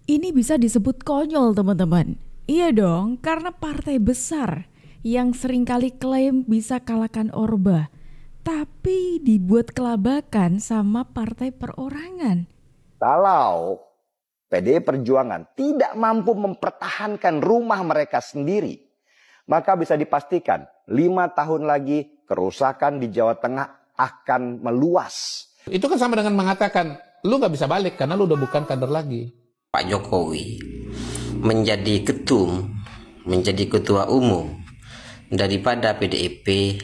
Ini bisa disebut konyol teman-teman. Iya dong, karena partai besar yang seringkali klaim bisa kalahkan Orba, tapi dibuat kelabakan sama partai perorangan. Kalau PDI Perjuangan tidak mampu mempertahankan rumah mereka sendiri, maka bisa dipastikan 5 tahun lagi kerusakan di Jawa Tengah akan meluas. Itu kan sama dengan mengatakan, lu gak bisa balik karena lu udah bukan kader lagi. Pak Jokowi menjadi ketum, menjadi ketua umum daripada PDIP,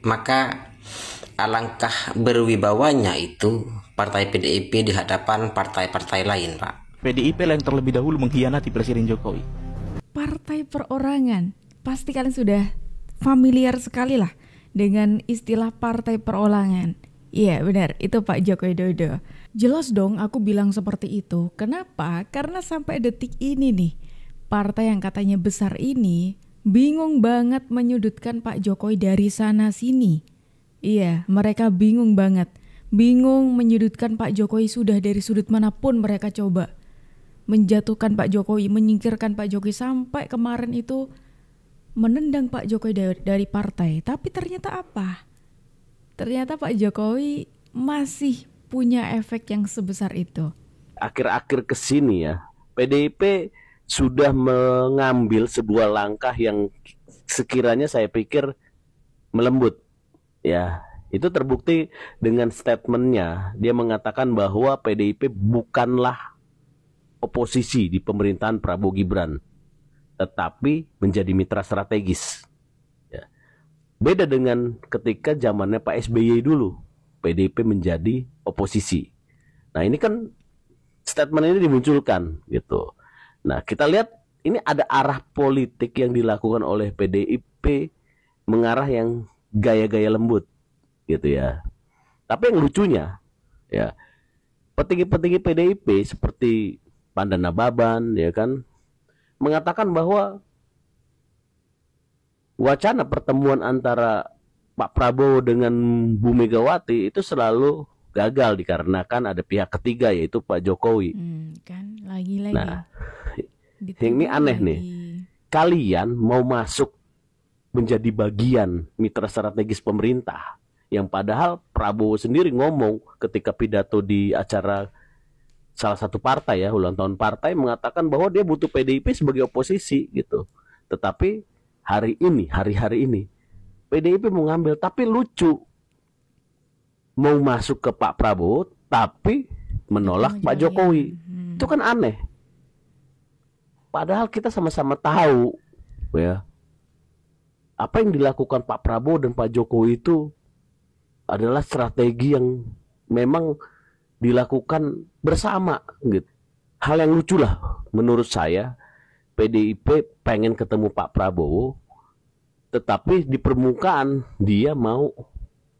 maka alangkah berwibawanya itu partai PDIP di hadapan partai-partai lain, Pak. PDIP yang terlebih dahulu mengkhianati Presiden Jokowi. Partai perorangan, pasti kalian sudah familiar sekali lah dengan istilah partai perorangan. Iya benar, itu Pak Joko Widodo. Jelas dong aku bilang seperti itu. Kenapa? Karena sampai detik ini nih, partai yang katanya besar ini bingung banget menyudutkan Pak Jokowi dari sana sini. Iya, mereka bingung banget. Bingung menyudutkan Pak Jokowi sudah dari sudut manapun mereka coba. Menjatuhkan Pak Jokowi, menyingkirkan Pak Jokowi, sampai kemarin itu menendang Pak Jokowi dari partai. Tapi ternyata apa? Ternyata Pak Jokowi masih punya efek yang sebesar itu. Akhir-akhir kesini ya, PDIP sudah mengambil sebuah langkah yang sekiranya saya pikir melembut. Ya, itu terbukti dengan statementnya. Dia mengatakan bahwa PDIP bukanlah oposisi di pemerintahan Prabowo Gibran, tetapi menjadi mitra strategis. Ya. Beda dengan ketika zamannya Pak SBY dulu, PDIP menjadi oposisi. Nah ini kan statement ini dimunculkan gitu. Nah kita lihat ini ada arah politik yang dilakukan oleh PDIP mengarah yang gaya-gaya lembut gitu ya. Tapi yang lucunya ya, petinggi-petinggi PDIP seperti Pandana Baban ya kan mengatakan bahwa wacana pertemuan antara Pak Prabowo dengan Bu Megawati itu selalu gagal dikarenakan ada pihak ketiga yaitu Pak Jokowi. Kan lagi-lagi. Nah, ini aneh nih. Kalian mau masuk menjadi bagian mitra strategis pemerintah yang padahal Prabowo sendiri ngomong ketika pidato di acara salah satu partai ya, ulang tahun partai, mengatakan bahwa dia butuh PDIP sebagai oposisi gitu. Tetapi hari ini PDIP mau ngambil, tapi lucu. Mau masuk ke Pak Prabowo tapi menolak Pak Jokowi. Itu kan aneh. Padahal kita sama-sama tahu ya, apa yang dilakukan Pak Prabowo dan Pak Jokowi itu adalah strategi yang memang dilakukan bersama gitu. Hal yang lucu lah menurut saya, PDIP pengen ketemu Pak Prabowo, tetapi di permukaan dia mau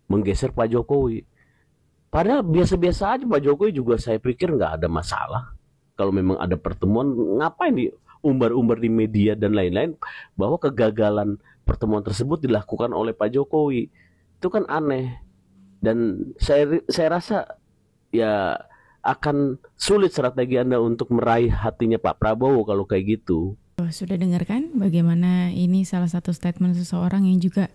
menggeser Pak Jokowi. Padahal biasa-biasa aja Pak Jokowi juga saya pikir nggak ada masalah. Kalau memang ada pertemuan, ngapain diumbar-umbar di media dan lain-lain bahwa kegagalan pertemuan tersebut dilakukan oleh Pak Jokowi. Itu kan aneh. Dan saya rasa ya akan sulit strategi Anda untuk meraih hatinya Pak Prabowo kalau kayak gitu. Sudah dengar kan bagaimana ini salah satu statement seseorang yang juga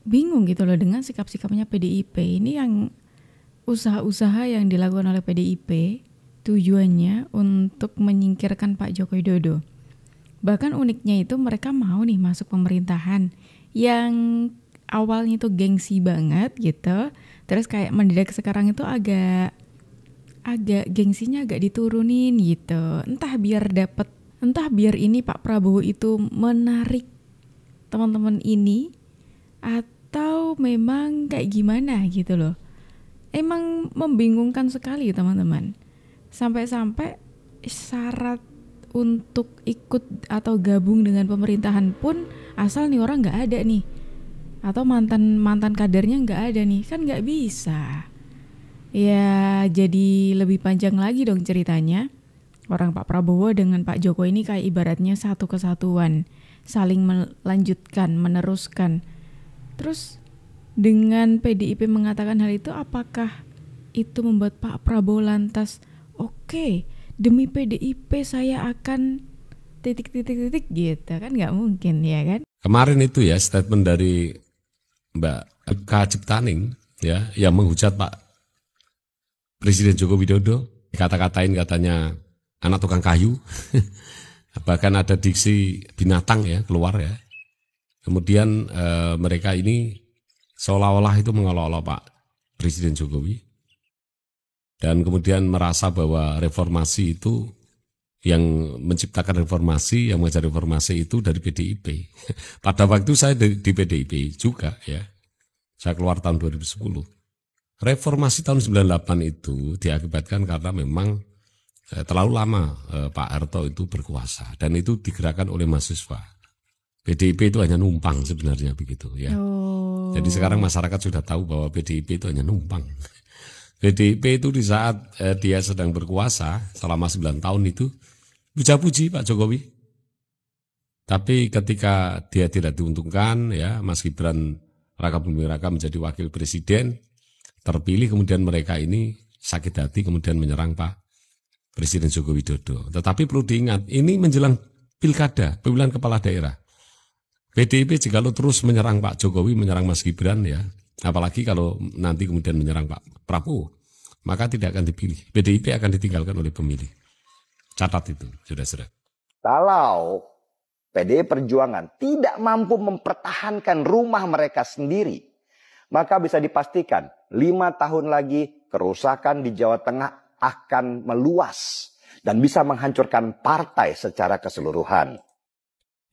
bingung gitu loh dengan sikap-sikapnya PDIP. Ini yang usaha-usaha yang dilakukan oleh PDIP tujuannya untuk menyingkirkan Pak Joko Widodo. Bahkan uniknya itu mereka mau nih masuk pemerintahan yang awalnya itu gengsi banget gitu. Terus kayak mendadak sekarang itu agak gengsinya agak diturunin gitu. Entah biar ini Pak Prabowo itu menarik teman-teman ini atau memang kayak gimana gitu loh. Emang membingungkan sekali teman-teman. Sampai-sampai syarat untuk ikut atau gabung dengan pemerintahan pun asal nih orang nggak ada nih, atau mantan kadernya nggak ada nih, kan nggak bisa. Ya jadi lebih panjang lagi dong ceritanya. Orang Pak Prabowo dengan Pak Jokowi ini kayak ibaratnya satu kesatuan, saling melanjutkan, meneruskan. Terus dengan PDIP mengatakan hal itu, apakah itu membuat Pak Prabowo lantas oke, demi PDIP saya akan titik-titik-titik gitu kan, nggak mungkin ya kan. Kemarin itu ya statement dari Mbak K. Ciptaning ya, yang menghujat Pak Presiden Joko Widodo, kata-katain katanya anak tukang kayu, bahkan ada diksi binatang ya keluar ya. Kemudian mereka ini seolah-olah itu mengolok-olok Pak Presiden Jokowi, dan kemudian merasa bahwa reformasi itu, yang menciptakan reformasi, yang mengajar reformasi itu dari PDIP. Pada waktu saya di PDIP juga ya, saya keluar tahun 2010. Reformasi tahun 98 itu diakibatkan karena memang terlalu lama Pak Harto itu berkuasa, dan itu digerakkan oleh mahasiswa. PDIP itu hanya numpang sebenarnya begitu ya. Jadi sekarang masyarakat sudah tahu bahwa PDIP itu hanya numpang. PDIP itu di saat dia sedang berkuasa selama 9 tahun itu puja-puji Pak Jokowi. Tapi ketika dia tidak diuntungkan ya, Mas Gibran Raka Buming Raka menjadi wakil presiden, terpilih, kemudian mereka ini sakit hati kemudian menyerang Pak Presiden Joko Widodo. Tetapi perlu diingat, ini menjelang pilkada, pemilihan kepala daerah. PDIP jika lo terus menyerang Pak Jokowi, menyerang Mas Gibran ya, apalagi kalau nanti kemudian menyerang Pak Prabowo, maka tidak akan dipilih. PDIP akan ditinggalkan oleh pemilih. Catat itu, saudara-saudara. Kalau PDI Perjuangan tidak mampu mempertahankan rumah mereka sendiri, maka bisa dipastikan 5 tahun lagi kerusakan di Jawa Tengah akan meluas dan bisa menghancurkan partai secara keseluruhan.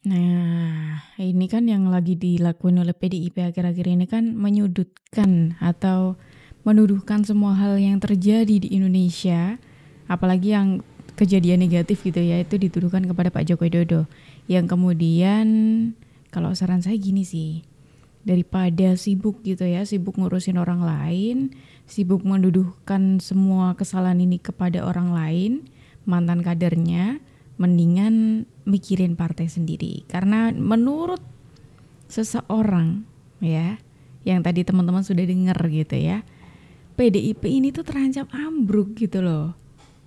Nah, ini kan yang lagi dilakukan oleh PDIP akhir-akhir ini kan menyudutkan atau menuduhkan semua hal yang terjadi di Indonesia, apalagi yang kejadian negatif gitu ya, itu dituduhkan kepada Pak Joko Widodo. Yang kemudian kalau saran saya gini sih, daripada sibuk gitu ya, sibuk ngurusin orang lain, sibuk menduduhkan semua kesalahan ini kepada orang lain, mantan kadernya, mendingan mikirin partai sendiri. Karena menurut seseorang ya, yang tadi teman-teman sudah dengar gitu ya, PDIP ini tuh terancam ambruk gitu loh.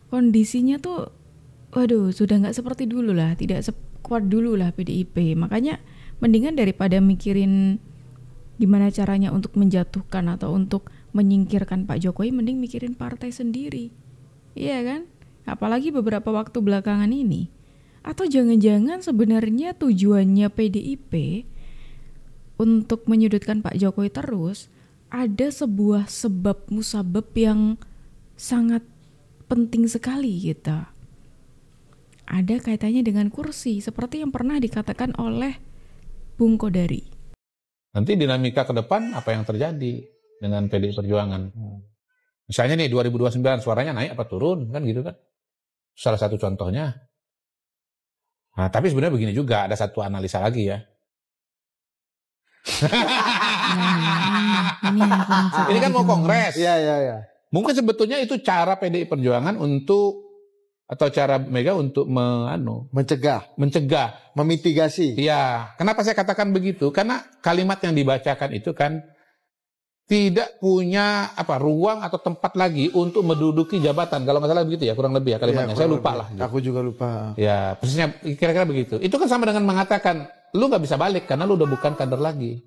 Kondisinya tuh, waduh, sudah nggak seperti dulu lah, tidak sekuat dulu lah PDIP. Makanya mendingan daripada mikirin gimana caranya untuk menjatuhkan atau untuk menyingkirkan Pak Jokowi, mending mikirin partai sendiri. Iya kan? Apalagi beberapa waktu belakangan ini. Atau jangan-jangan sebenarnya tujuannya PDIP untuk menyudutkan Pak Jokowi terus, ada sebuah sebab musabab yang sangat penting sekali gitu. Ada kaitannya dengan kursi, seperti yang pernah dikatakan oleh Bung Kodari. Nanti dinamika ke depan apa yang terjadi dengan PDI Perjuangan. Misalnya nih 2029 suaranya naik apa turun kan gitu kan. Salah satu contohnya. Nah, tapi sebenarnya begini juga, ada satu analisa lagi ya. Ini kan mau kongres. Iya. Mungkin sebetulnya itu cara PDI Perjuangan untuk, atau cara Mega untuk mencegah, memitigasi. Iya. Kenapa saya katakan begitu? Karena kalimat yang dibacakan itu kan tidak punya ruang atau tempat lagi untuk menduduki jabatan. Kalau nggak salah begitu ya, kurang lebih ya kalimatnya. Saya lupa lah. Gitu. Aku juga lupa. Ya, persisnya kira-kira begitu. Itu kan sama dengan mengatakan lu nggak bisa balik karena lu udah bukan kader lagi.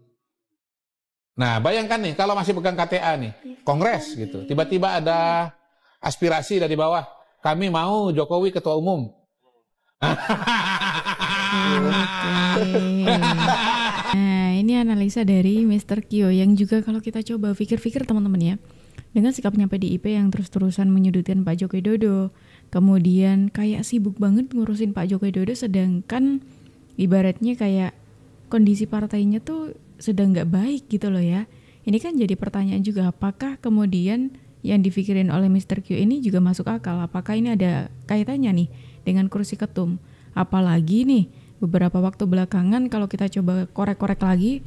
Nah, bayangkan nih kalau masih pegang KTA nih, kongres gitu. Tiba-tiba ada aspirasi dari bawah, kami mau Jokowi ketua umum. Nah, ini analisa dari Mr. Kyo yang juga kalau kita coba pikir-pikir teman-teman ya, dengan sikapnya PDIP yang terus-terusan menyudutkan Pak Joko Widodo, kemudian kayak sibuk banget ngurusin Pak Joko Widodo, sedangkan ibaratnya kayak kondisi partainya tuh sedang nggak baik gitu loh ya. Ini kan jadi pertanyaan juga, apakah kemudian yang dipikirin oleh Mr. Q ini juga masuk akal? Apakah ini ada kaitannya nih dengan kursi ketum? Apalagi nih beberapa waktu belakangan kalau kita coba korek-korek lagi,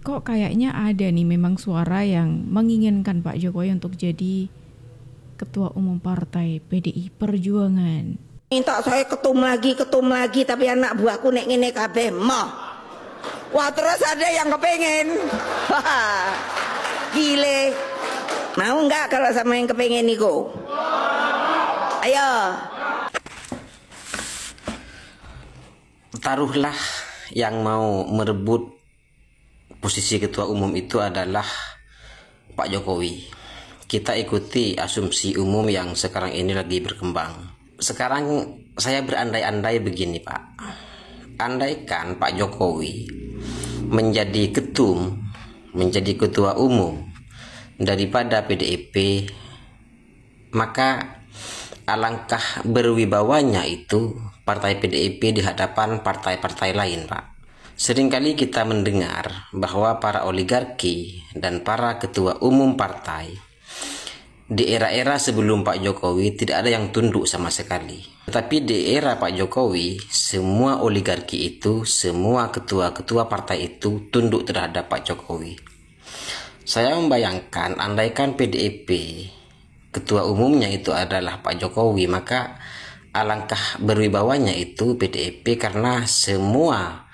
kok kayaknya ada nih memang suara yang menginginkan Pak Jokowi untuk jadi ketua umum partai PDI Perjuangan. Minta saya ketum lagi, tapi anak buahku nek ngene kabeh moh. Wah, terus ada yang kepengen. Gile. Mau nggak kalau sama yang kepengen niku? Ayo. taruhlah yang mau merebut posisi ketua umum itu adalah Pak Jokowi. Kita ikuti asumsi umum yang sekarang ini lagi berkembang. Sekarang saya berandai-andai begini, Pak. Andaikan Pak Jokowi menjadi ketua umum daripada PDIP, maka alangkah berwibawanya itu partai PDIP di hadapan partai-partai lain, Pak. Seringkali kita mendengar bahwa para oligarki dan para ketua umum partai di era-era sebelum Pak Jokowi tidak ada yang tunduk sama sekali. Tetapi di era Pak Jokowi, semua oligarki itu, semua ketua-ketua partai itu tunduk terhadap Pak Jokowi. Saya membayangkan andaikan PDIP ketua umumnya itu adalah Pak Jokowi, maka alangkah berwibawanya itu PDIP karena semua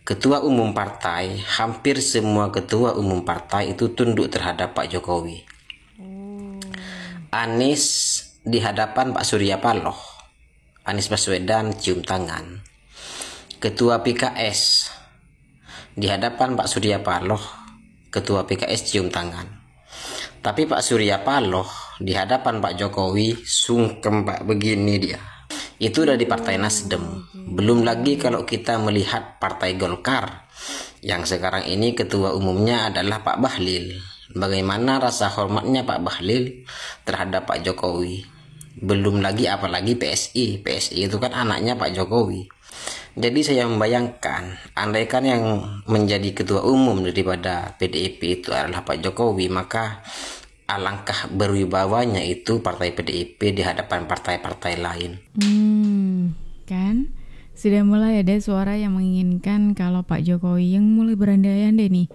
ketua umum partai, hampir semua ketua umum partai itu tunduk terhadap Pak Jokowi. Anies di hadapan Pak Surya Paloh, Anies Baswedan cium tangan. Ketua PKS di hadapan Pak Surya Paloh, ketua PKS cium tangan. Tapi Pak Surya Paloh di hadapan Pak Jokowi sungkem, Pak, begini dia. Itu dari Partai Nasdem. Belum lagi kalau kita melihat Partai Golkar yang sekarang ini ketua umumnya adalah Pak Bahlil. Bagaimana rasa hormatnya Pak Bahlil terhadap Pak Jokowi. Belum lagi apalagi PSI. PSI itu kan anaknya Pak Jokowi. Jadi saya membayangkan andaikan yang menjadi ketua umum daripada PDIP itu adalah Pak Jokowi, maka alangkah berwibawanya itu partai PDIP di hadapan partai-partai lain. Kan sudah mulai ada suara yang menginginkan kalau Pak Jokowi yang mulai berandai-andai nih,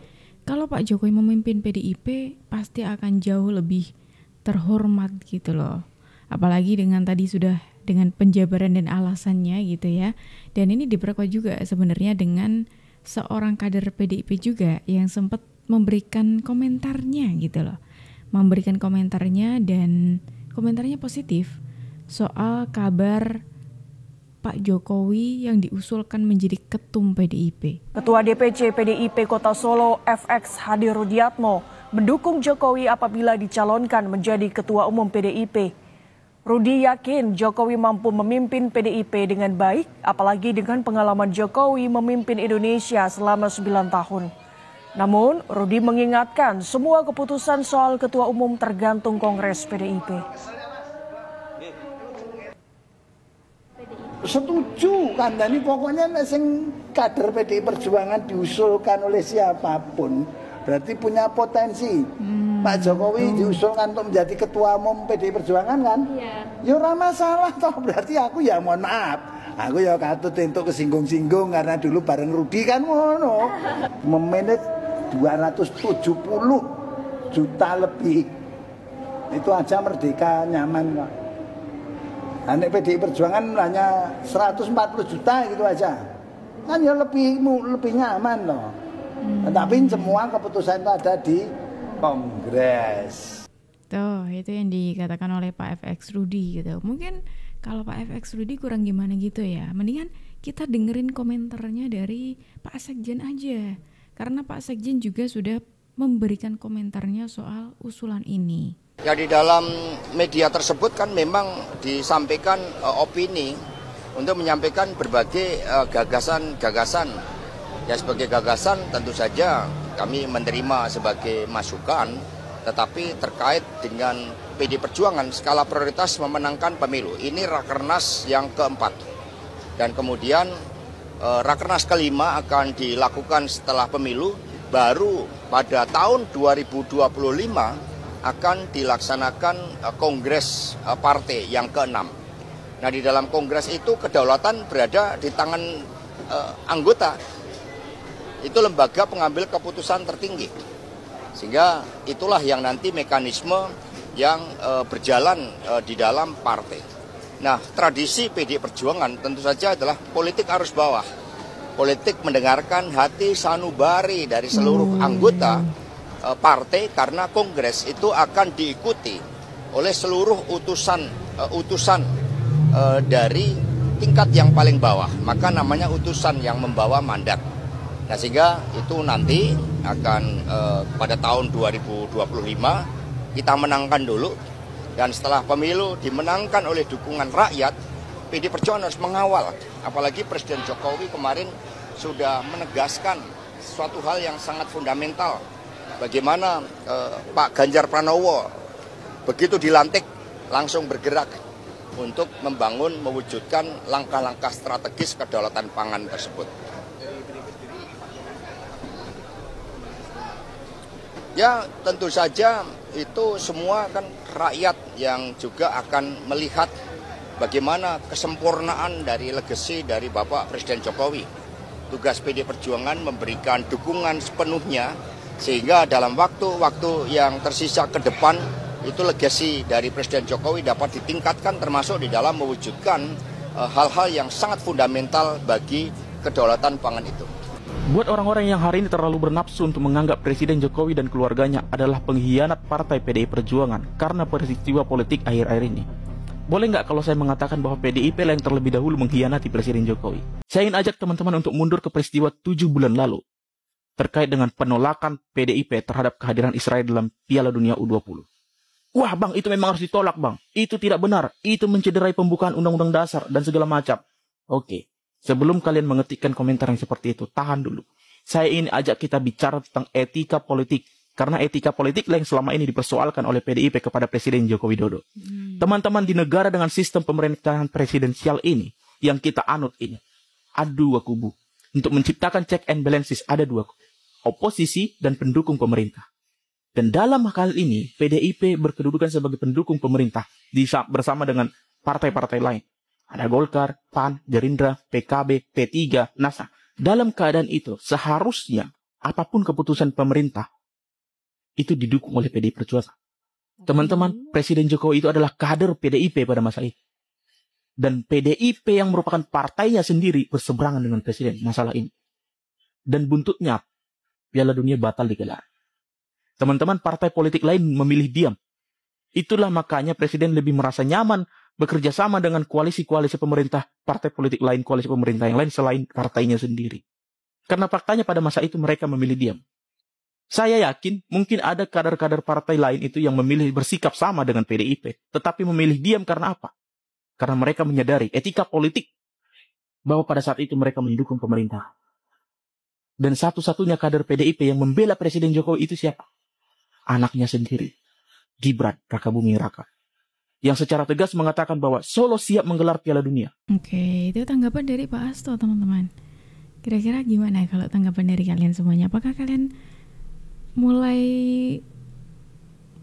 kalau Pak Jokowi memimpin PDIP pasti akan jauh lebih terhormat gitu loh. Apalagi dengan tadi sudah dengan penjabaran dan alasannya gitu ya. Dan ini diperkuat juga sebenarnya dengan seorang kader PDIP juga yang sempat memberikan komentarnya gitu loh. Memberikan komentarnya dan komentarnya positif soal kabar Pak Jokowi yang diusulkan menjadi ketum PDIP. Ketua DPC PDIP Kota Solo FX Hadi Rudiatmo mendukung Jokowi apabila dicalonkan menjadi ketua umum PDIP. Rudi yakin Jokowi mampu memimpin PDIP dengan baik, apalagi dengan pengalaman Jokowi memimpin Indonesia selama 9 tahun. Namun, Rudi mengingatkan semua keputusan soal ketua umum tergantung Kongres PDIP. Setuju kan, ini pokoknya sing kader PDI Perjuangan diusulkan oleh siapapun berarti punya potensi. Pak Jokowi diusulkan untuk menjadi ketua umum PDI Perjuangan kan? Iya. Ya ora masalah toh, berarti aku ya mohon maaf. Aku ya katut untuk kesinggung-singgung karena dulu bareng Rudi kan ngono. Memanage 270 juta lebih. Itu aja merdeka nyaman kok. Anak PDI Perjuangan hanya 140 juta gitu aja. Kan ya lebih nyaman loh. Tapi semua keputusan itu ada di Kongres. Tuh, itu yang dikatakan oleh Pak FX Rudi gitu. Mungkin kalau Pak FX Rudi kurang gimana gitu ya. Mendingan kita dengerin komentarnya dari Pak Sekjen aja. Karena Pak Sekjen juga sudah memberikan komentarnya soal usulan ini. Ya, di dalam media tersebut kan memang disampaikan opini untuk menyampaikan berbagai gagasan-gagasan. Ya, sebagai gagasan tentu saja kami menerima sebagai masukan, tetapi terkait dengan PD Perjuangan skala prioritas memenangkan pemilu. Ini Rakernas yang keempat. Dan kemudian Rakernas kelima akan dilakukan setelah pemilu, baru pada tahun 2025 akan dilaksanakan Kongres Partai yang keenam. Nah, di dalam Kongres itu kedaulatan berada di tangan anggota. Itu lembaga pengambil keputusan tertinggi. Sehingga itulah yang nanti mekanisme yang berjalan di dalam partai. Nah, tradisi PDI Perjuangan tentu saja adalah politik arus bawah. Politik mendengarkan hati sanubari dari seluruh anggota partai, karena Kongres itu akan diikuti oleh seluruh utusan dari tingkat yang paling bawah, maka namanya utusan yang membawa mandat. Nah, sehingga itu nanti akan pada tahun 2025 kita menangkan dulu, dan setelah pemilu dimenangkan oleh dukungan rakyat, PD Perjuangan harus mengawal. Apalagi Presiden Jokowi kemarin sudah menegaskan suatu hal yang sangat fundamental. Bagaimana Pak Ganjar Pranowo begitu dilantik langsung bergerak untuk membangun, mewujudkan langkah-langkah strategis kedaulatan pangan tersebut. Ya, tentu saja itu semua kan rakyat yang juga akan melihat bagaimana kesempurnaan dari legasi dari Bapak Presiden Jokowi. Tugas PD Perjuangan memberikan dukungan sepenuhnya sehingga dalam waktu-waktu yang tersisa ke depan itu legasi dari Presiden Jokowi dapat ditingkatkan, termasuk di dalam mewujudkan hal-hal yang sangat fundamental bagi kedaulatan pangan itu. Buat orang-orang yang hari ini terlalu bernafsu untuk menganggap Presiden Jokowi dan keluarganya adalah pengkhianat partai PDI Perjuangan karena peristiwa politik akhir-akhir ini. Boleh nggak kalau saya mengatakan bahwa PDIP yang terlebih dahulu mengkhianati Presiden Jokowi? Saya ingin ajak teman-teman untuk mundur ke peristiwa 7 bulan lalu terkait dengan penolakan PDIP terhadap kehadiran Israel dalam Piala Dunia U20. Wah bang, itu memang harus ditolak bang. Itu tidak benar. Itu mencederai pembukaan Undang-Undang Dasar dan segala macam. Oke. Sebelum kalian mengetikkan komentar yang seperti itu, tahan dulu. Saya ingin ajak kita bicara tentang etika politik. Karena etika politik yang selama ini dipersoalkan oleh PDIP kepada Presiden Joko Widodo. Teman-teman, di negara dengan sistem pemerintahan presidensial ini, yang kita anut ini, ada dua kubu. Untuk menciptakan check and balances, ada dua kubu. Oposisi dan pendukung pemerintah. Dan dalam hal ini, PDIP berkedudukan sebagai pendukung pemerintah bersama dengan partai-partai lain. Ada Golkar, PAN, Gerindra, PKB, P3, NASA. Dalam keadaan itu, seharusnya apapun keputusan pemerintah, itu didukung oleh PDI Perjuangan. Teman-teman, Presiden Jokowi itu adalah kader PDIP pada masa itu. Dan PDIP yang merupakan partainya sendiri berseberangan dengan Presiden masalah ini. Dan buntutnya, Piala Dunia batal digelar. Teman-teman, partai politik lain memilih diam. Itulah makanya Presiden lebih merasa nyaman bekerja sama dengan koalisi-koalisi pemerintah, partai politik lain, koalisi pemerintah yang lain selain partainya sendiri. Karena faktanya pada masa itu mereka memilih diam. Saya yakin mungkin ada kader-kader partai lain itu yang memilih bersikap sama dengan PDIP, tetapi memilih diam karena apa? Karena mereka menyadari etika politik bahwa pada saat itu mereka mendukung pemerintah. Dan satu-satunya kader PDIP yang membela Presiden Jokowi itu siapa? Anaknya sendiri, Gibran Rakabuming Raka, yang secara tegas mengatakan bahwa Solo siap menggelar Piala Dunia. Oke, itu tanggapan dari Pak Hasto, teman-teman. Kira-kira gimana kalau tanggapan dari kalian semuanya? Apakah kalian mulai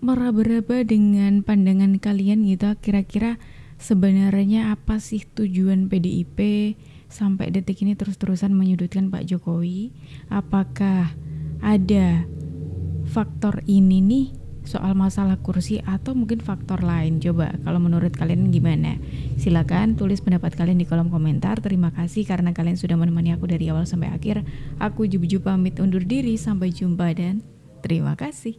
meraba-raba dengan pandangan kalian gitu? Kira-kira sebenarnya apa sih tujuan PDIP sampai detik ini terus-terusan menyudutkan Pak Jokowi? Apakah ada faktor ini nih, soal masalah kursi, atau mungkin faktor lain? Coba kalau menurut kalian gimana? Silakan tulis pendapat kalian di kolom komentar. Terima kasih karena kalian sudah menemani aku dari awal sampai akhir. Aku Jubu pamit undur diri, sampai jumpa dan terima kasih.